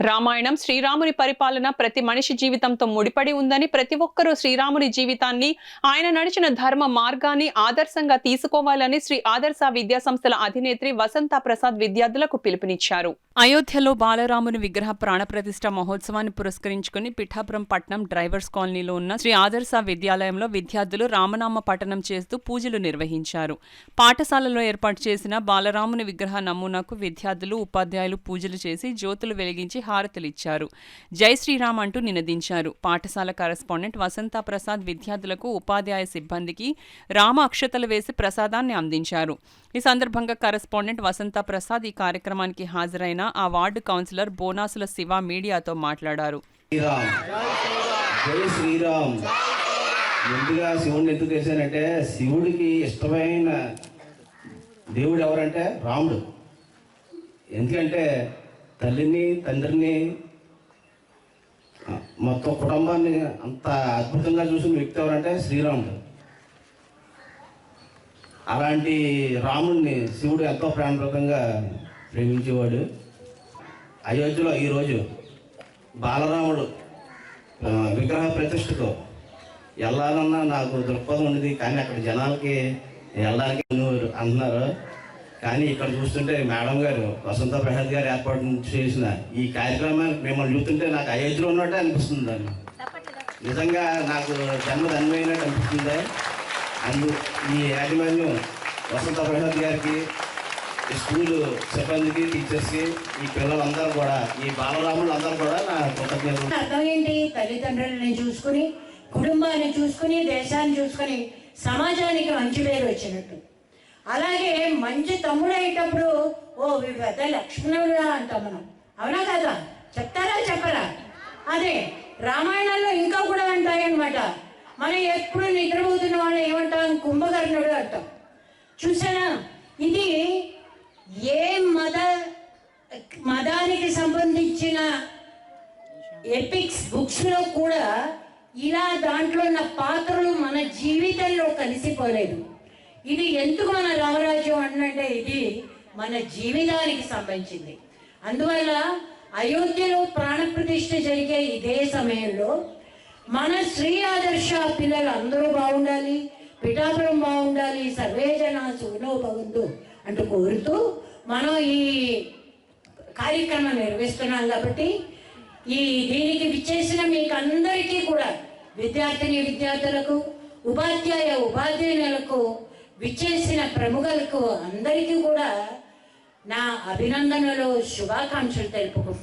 రామాయణం శ్రీరాముని పరిపాలన ప్రతి మనిషి జీవితంతో ముడిపడి ఉందని, ప్రతి ఒక్కరూ శ్రీరాముని జీవితాన్ని, ఆయన నడిచిన ధర్మ మార్గాన్ని ఆదర్శంగా తీసుకోవాలని శ్రీ ఆదర్శ విద్యా సంస్థల అధినేత్రి వసంత ప్రసాద్ విద్యార్థులకు పిలుపునిచ్చారు. అయోధ్యలో బాలరాముని విగ్రహ ప్రాణప్రతిష్ఠ మహోత్సవాన్ని పురస్కరించుకుని పిఠాపురం పట్నం డ్రైవర్స్ కాలనీలో ఉన్న శ్రీ ఆదర్శ విద్యాలయంలో విద్యార్థులు రామనామ పఠనం చేస్తూ పూజలు నిర్వహించారు. పాఠశాలలో ఏర్పాటు చేసిన బాలరాముని విగ్రహ నమూనాకు విద్యార్థులు, ఉపాధ్యాయులు పూజలు చేసి జ్యోతులు వెలిగించి హారతులిచ్చారు. జై శ్రీరామ్ అంటూ నినదించారు. పాఠశాల కరెస్పాండెంట్ వసంత ప్రసాద్ విద్యార్థులకు, ఉపాధ్యాయ సిబ్బందికి రామ అక్షతలు వేసి ప్రసాదాన్ని అందించారు. ఈ సందర్భంగా కరెస్పాండెంట్ వసంత ప్రసాద్ ఈ కార్యక్రమానికి హాజరైన ఆ వార్డు కౌన్సిలర్ బోనాసుల శివ మీడియాతో మాట్లాడారు. ముందుగా శివుడిని ఎందుకు చేశానంటే, శివుడికి ఇష్టమైన దేవుడు ఎవరంటే రాముడు. ఎందుకంటే తల్లిని, తండ్రిని, మొత్తం కుటుంబాన్ని అంత అద్భుతంగా చూసిన వ్యక్తి ఎవరంటే శ్రీరాముడు. అలాంటి రాముడిని శివుడు ఎంతో ప్రాణప్రదంగా ప్రేమించేవాడు. అయోధ్యలో ఈరోజు బాలరాముడు విగ్రహ ప్రతిష్టకు వెళ్ళాలన్నా నాకు దృక్పథం ఉండేది, కానీ అక్కడ జనాలకి వెళ్ళడానికి అంటున్నారు. కానీ ఇక్కడ చూస్తుంటే మేడం గారు, వసంత ప్రసాద్ గారు ఏర్పాటు చేసిన ఈ కార్యక్రమాన్ని మిమ్మల్ని చూస్తుంటే నాకు అయోధ్యలో ఉన్నట్టే అనిపిస్తుంది. అని నిజంగా నాకు జన్మధన్మైనట్టు అనిపిస్తుంది. ఈ యాజమాన్యం వసంత ప్రసాద్ గారికి, ఈ స్కూలు సిబ్బందికి, టీచర్స్కి, ఈ పిల్లలందరూ కూడా, ఈ బాలరాములు అందరూ కూడా నా కృతజ్ఞతలు. అర్థం ఏంటి? తల్లిదండ్రులని చూసుకుని, కుటుంబాన్ని చూసుకుని, దేశాన్ని చూసుకుని సమాజానికి మంచి పేరు వచ్చినట్టు. అలాగే మంచి తమ్ముడు అయ్యేటప్పుడు వీడు పెద్ద లక్ష్మణుడుగా అంటాం మనం. అవునా కదా? చెప్తారా చెప్పరా? అదే రామాయణంలో ఇంకా కూడా అంటాయన్నమాట. మనం ఎప్పుడు నిద్రపోతున్న వాళ్ళు ఏమంటాం? కుంభకర్ణుడు అంటాం. చూసారా? ఇది ఏ మతానికి సంబంధించిన ఎపిక్స్ బుక్స్లో కూడా ఇలా దాంట్లో ఉన్న పాత్రలు మన జీవితంలో కలిసిపోలేదు. ఇది ఎందుకు మన రామరాజ్యం అంటే ఇది మన జీవితానికి సంబంధించింది. అందువల్ల అయోధ్యలో ప్రాణప్రతిష్ఠ జరిగే ఇదే సమయంలో మన శ్రీ ఆదర్శ పిల్లలు అందరూ బాగుండాలి, పిఠాపురం బాగుండాలి, సర్వే జన సుఖనో భవంతు అంటూ కోరుతూ మనం ఈ కార్యక్రమం నిర్వహిస్తున్నాం. కాబట్టి దీనికి విచ్చేసిన మీకు అందరికీ కూడా, విద్యార్థులకు, ఉపాధ్యాయులకు, విచ్చేసిన ప్రముఖులకు అందరికీ కూడా నా అభినందనలు, శుభాకాంక్షలు తెలుపుకుంటున్నాను.